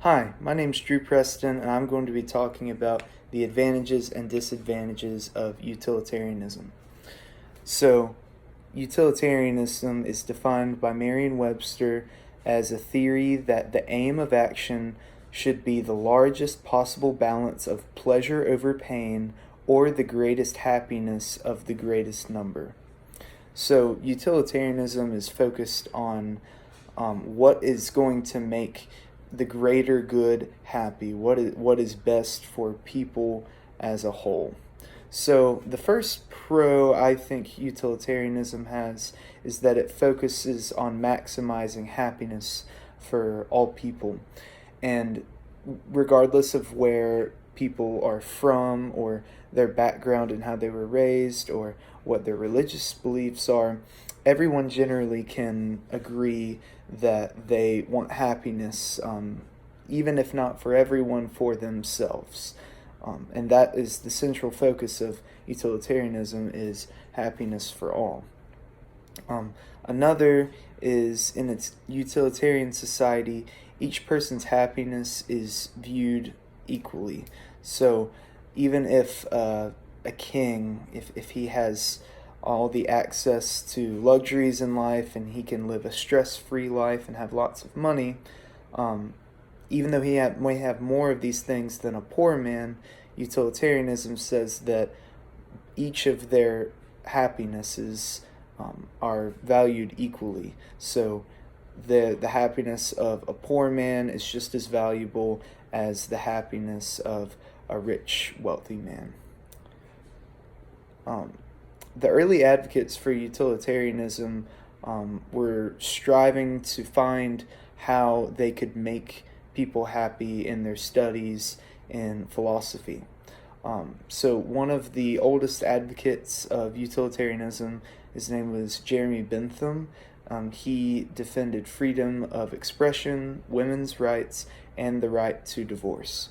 Hi, my name's Drew Preston, and I'm going to be talking about the advantages and disadvantages of utilitarianism. So, utilitarianism is defined by Merriam-Webster as a theory that the aim of action should be the largest possible balance of pleasure over pain or the greatest happiness of the greatest number. So, utilitarianism is focused on what is going to make the greater good happy, what is best for people as a whole. So, the first pro I think utilitarianism has is that it focuses on maximizing happiness for all people. And regardless of where people are from or their background and how they were raised or what their religious beliefs are, everyone generally can agree that they want happiness, even if not for everyone, for themselves. And that is the central focus of utilitarianism, is happiness for all. Another is, in its utilitarian society, each person's happiness is viewed equally. So even if a king, if he has all the access to luxuries in life and he can live a stress-free life and have lots of money, even though may have more of these things than a poor man, utilitarianism says that each of their happinesses are valued equally. So the happiness of a poor man is just as valuable as the happiness of a rich, wealthy man. The early advocates for utilitarianism were striving to find how they could make people happy in their studies in philosophy. So one of the oldest advocates of utilitarianism, his name was Jeremy Bentham. He defended freedom of expression, women's rights, and the right to divorce.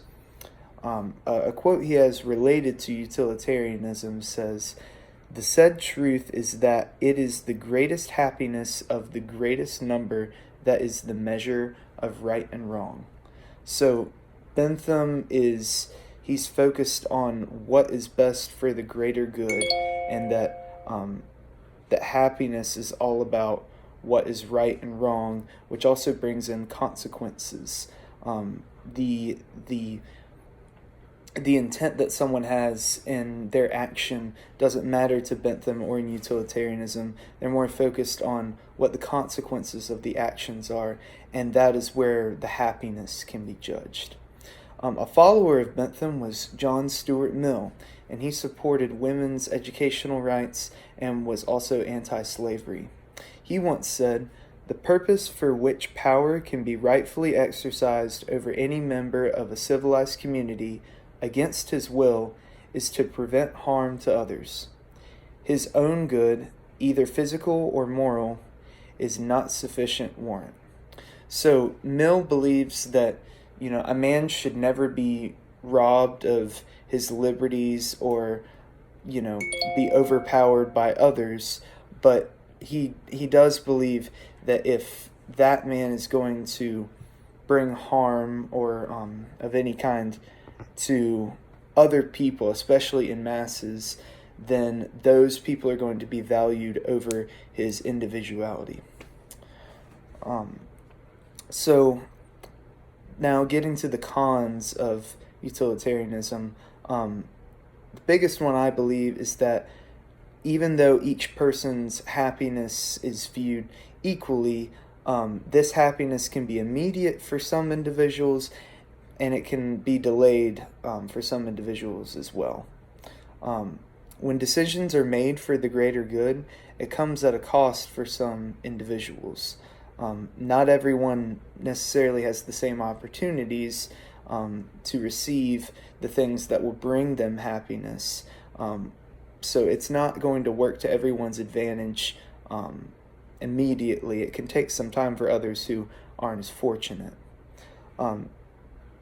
A quote he has related to utilitarianism says, "The said truth is that it is the greatest happiness of the greatest number that is the measure of right and wrong." So Bentham he's focused on what is best for the greater good, and that happiness is all about what is right and wrong, which also brings in consequences. The intent that someone has in their action doesn't matter to Bentham or in utilitarianism. They're more focused on what the consequences of the actions are, and that is where the happiness can be judged. A follower of Bentham was John Stuart Mill, and he supported women's educational rights and was also anti-slavery. He once said, "The purpose for which power can be rightfully exercised over any member of a civilized community against his will is to prevent harm to others. His own good, either physical or moral, is not sufficient warrant." So Mill believes that a man should never be robbed of his liberties or be overpowered by others, but he does believe that if that man is going to bring harm or of any kind to other people, especially in masses, then those people are going to be valued over his individuality. So now getting to the cons of utilitarianism, the biggest one I believe is that even though each person's happiness is viewed equally, this happiness can be immediate for some individuals, and it can be delayed for some individuals as well. When decisions are made for the greater good, it comes at a cost for some individuals. Not everyone necessarily has the same opportunities to receive the things that will bring them happiness. So it's not going to work to everyone's advantage immediately. It can take some time for others who aren't as fortunate.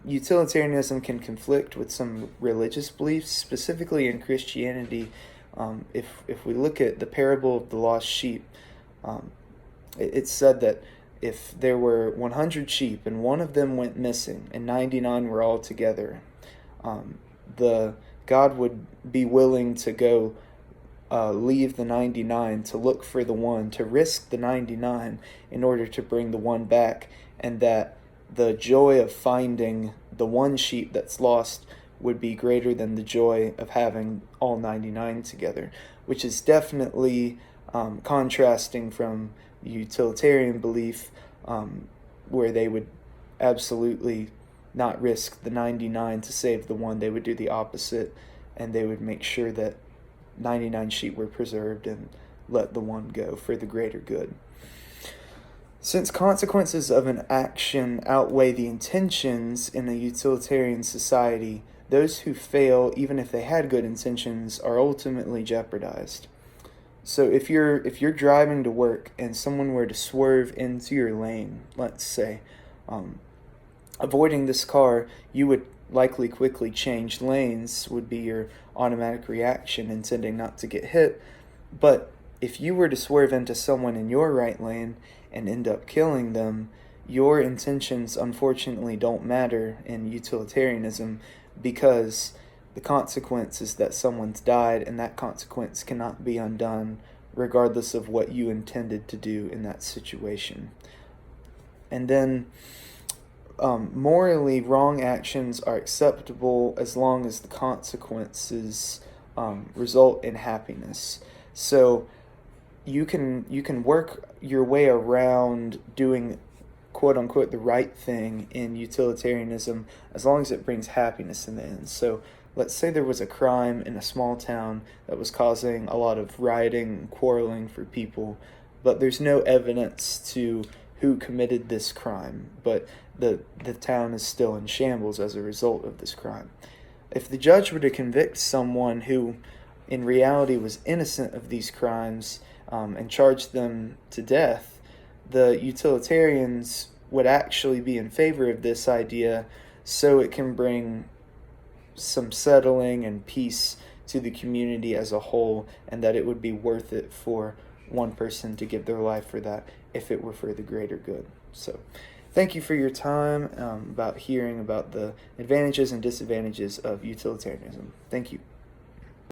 Utilitarianism can conflict with some religious beliefs, specifically in Christianity. If we look at the parable of the lost sheep, it's said that if there were 100 sheep and one of them went missing and 99 were all together, the God would be willing to go leave the 99 to look for the one, to risk the 99 in order to bring the one back, and that the joy of finding the one sheep that's lost would be greater than the joy of having all 99 together, which is definitely contrasting from utilitarian belief, where they would absolutely not risk the 99 to save the one. They would do the opposite, and they would make sure that 99 sheep were preserved and let the one go for the greater good. Since consequences of an action outweigh the intentions in a utilitarian society, those who fail, even if they had good intentions, are ultimately jeopardized. So if you're driving to work and someone were to swerve into your lane, let's say, avoiding this car, you would likely quickly change lanes, would be your automatic reaction, intending not to get hit. But if you were to swerve into someone in your right lane and end up killing them, your intentions unfortunately don't matter in utilitarianism, because the consequence is that someone's died, and that consequence cannot be undone regardless of what you intended to do in that situation. And then morally, wrong actions are acceptable as long as the consequences result in happiness. So you can work your way around doing quote unquote the right thing in utilitarianism as long as it brings happiness in the end. So let's say there was a crime in a small town that was causing a lot of rioting and quarreling for people, but there's no evidence to who committed this crime, but the town is still in shambles as a result of this crime. If the judge were to convict someone who in reality was innocent of these crimes and charge them to death, the utilitarians would actually be in favor of this idea, so it can bring some settling and peace to the community as a whole, and that it would be worth it for one person to give their life for that if it were for the greater good. So thank you for your time about hearing about the advantages and disadvantages of utilitarianism. Thank you.